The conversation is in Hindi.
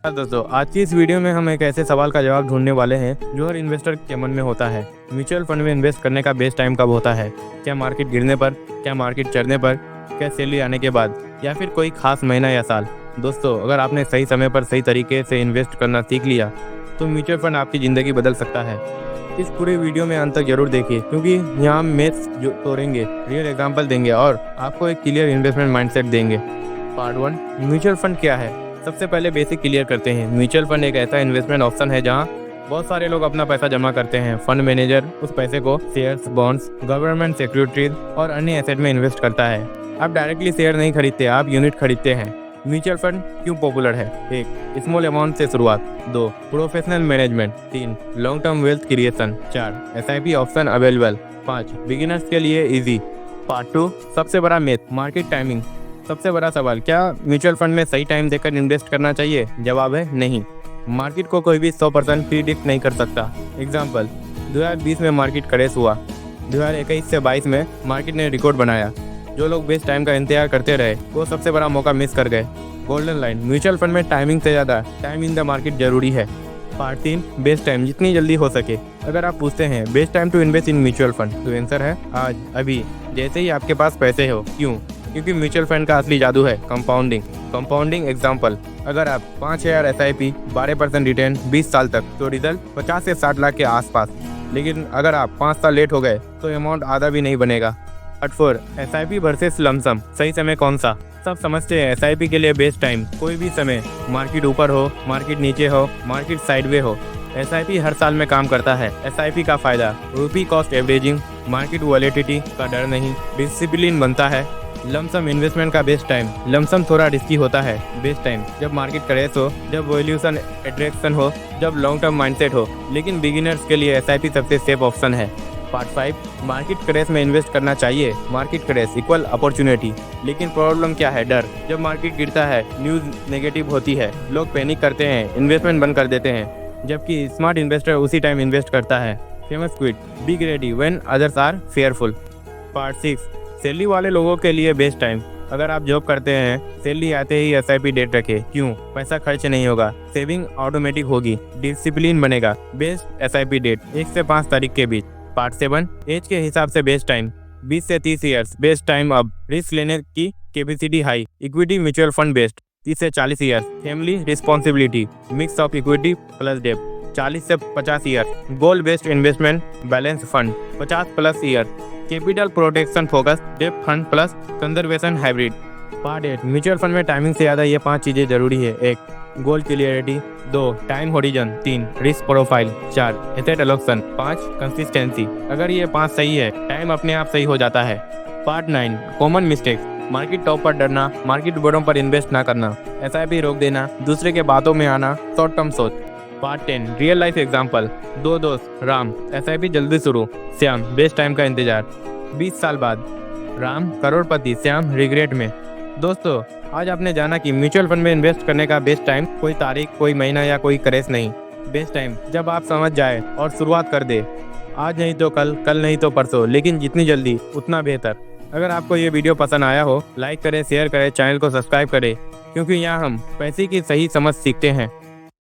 दोस्तों, आज की इस वीडियो में हम एक ऐसे सवाल का जवाब ढूंढने वाले हैं जो हर इन्वेस्टर के मन में होता है। म्यूचुअल फंड में इन्वेस्ट करने का बेस्ट टाइम कब होता है? क्या मार्केट गिरने पर, क्या मार्केट चढ़ने पर, क्या सैलरी आने के बाद, या फिर कोई खास महीना या साल? दोस्तों, अगर आपने सही समय पर सही तरीके से इन्वेस्ट करना सीख लिया तो म्यूचुअल फंड आपकी ज़िंदगी बदल सकता है। इस पूरे वीडियो में अंत तक जरूर देखिए, क्योंकि यहाँ हम मैथ्स जो तोड़ेंगे, रियल एग्जाम्पल देंगे और आपको एक क्लियर इन्वेस्टमेंट माइंडसेट देंगे। पार्ट 1, म्यूचुअल फंड क्या है? सबसे पहले बेसिक क्लियर करते हैं। म्यूचुअल फंड एक ऐसा इन्वेस्टमेंट ऑप्शन है जहां बहुत सारे लोग अपना पैसा जमा करते हैं। फंड मैनेजर उस पैसे को शेयर्स, बॉन्ड्स, गवर्नमेंट सिक्योरिटीज और अन्य एसेट में इन्वेस्ट करता है। आप डायरेक्टली शेयर नहीं खरीदते, आप यूनिट खरीदते हैं। म्यूचुअल फंड क्यों पॉपुलर है? 1, स्मॉल अमाउंट से शुरुआत। 2, professional management. 3, long term wealth creation. 4, SIP option available. 5, beginners के लिए इजी। पार्ट 2, सबसे बड़ा मिथ, मार्केट टाइमिंग। सबसे बड़ा सवाल, क्या म्यूचुअल फंड में सही टाइम देखकर इन्वेस्ट करना चाहिए? जवाब है नहीं। मार्केट को कोई भी 100% प्रिडिक्ट नहीं कर सकता। एग्जाम्पल, 2020 में मार्केट क्रैश हुआ, 2021 से 22 में मार्केट ने रिकॉर्ड बनाया। जो लोग बेस्ट टाइम का इंतजार करते रहे वो सबसे बड़ा मौका मिस कर गए। गोल्डन लाइन, म्यूचुअल फंड में टाइमिंग से ज़्यादा टाइम इन द मार्केट जरूरी है। पार्ट 3, बेस्ट टाइम, जितनी जल्दी हो सके। अगर आप पूछते हैं best time to invest in mutual fund, तो आंसर है आज, अभी, जैसे ही आपके पास पैसे हो। क्यों? क्योंकि म्यूचुअल फंड का असली जादू है कंपाउंडिंग। एग्जाम्पल, अगर आप 5000 SIP 12% रिटर्न 20 साल तक, तो रिजल्ट 50 से 60 लाख के आसपास। लेकिन अगर आप 5 साल लेट हो गए तो अमाउंट आधा भी नहीं बनेगा। पार्ट 4, SIP वर्सेस लमसम, सही समय कौन सा? सब समझते हैं SIP के लिए बेस्ट टाइम कोई भी समय, मार्केट ऊपर हो, मार्केट नीचे हो, मार्केट साइडवे हो, SIP हर साल में काम करता है। SIP का फायदा, रूपी कॉस्ट एवरेजिंग, मार्केट वॉलेटिलिटी का डर नहीं, डिसिप्लिन बनता है। लमसम इन्वेस्टमेंट का बेस्ट टाइम, लमसम थोड़ा रिस्की होता है। बेस्ट टाइम जब मार्केट क्रैश हो, जब वैल्यूएशन एट्रैक्शन हो, जब लॉन्ग टर्म माइंडसेट हो। लेकिन बिगिनर्स के लिए SIP सबसे सेफ ऑप्शन है। पार्ट 5, मार्केट क्रैश में इन्वेस्ट करना चाहिए। मार्केट क्रैश इक्वल अपॉर्चुनिटी, लेकिन प्रॉब्लम क्या है? डर। जब मार्केट गिरता है, न्यूज़ नेगेटिव होती है, लोग पैनिक करते हैं, इन्वेस्टमेंट बंद कर देते हैं। जबकि स्मार्ट इन्वेस्टर उसी टाइम इन्वेस्ट करता है। Famous quote, be ready when others are fearful. Part 6, salary वाले लोगों के लिए बेस्ट टाइम। अगर आप जॉब करते हैं, सैलरी आते ही SIP डेट रखें। क्यों? पैसा खर्च नहीं होगा, सेविंग ऑटोमेटिक होगी, डिसिप्लिन बनेगा। बेस्ट SIP डेट 1 से 5 तारीख के बीच। पार्ट 7, एज के हिसाब से बेस्ट टाइम, 20 से 30 ईयर्स बेस्ट टाइम। अब रिस्क लेने की capacity high, equity mutual fund best, 30 से 40 years. Family responsibility, mix of equity plus डेब्ट, 40 से 50 year. Goal based investment, balance fund, 50+ year. Capital protection focus, डेब्ट fund plus conservation hybrid. Part 8, mutual fund में टाइमिंग से ज़्यादा ये 5 चीज़ें जरूरी है। 1, goal clarity. 2, time horizon. 3, risk profile. 4, asset allocation. 5, consistency. अगर ये 5 सही है, टाइम अपने आप सही हो जाता है। Part 9, common mistakes, market top पर डरना, मार्केट बॉटम पर इन्वेस्ट ना करना, SIP रोक देना, दूसरे के बातों में आना, शॉर्ट टर्म सोच। Part 10, real life example. 2 दोस्त, राम, SIP जल्दी शुरू, श्याम बेस्ट टाइम का इंतजार। 20 साल बाद, राम करोड़पति, श्याम रिग्रेट में। दोस्तों, आज आपने जाना कि म्यूचुअल फंड में इन्वेस्ट करने का बेस्ट टाइम कोई तारीख, कोई महीना या कोई क्रैश नहीं। बेस्ट टाइम जब आप समझ जाए और शुरुआत कर दे। आज नहीं तो कल, कल नहीं तो परसों, लेकिन जितनी जल्दी उतना बेहतर। अगर आपको ये वीडियो पसंद आया हो, लाइक करें, शेयर करें, चैनल को सब्सक्राइब करें, क्योंकि यहाँ हम पैसे की सही समझ सीखते हैं।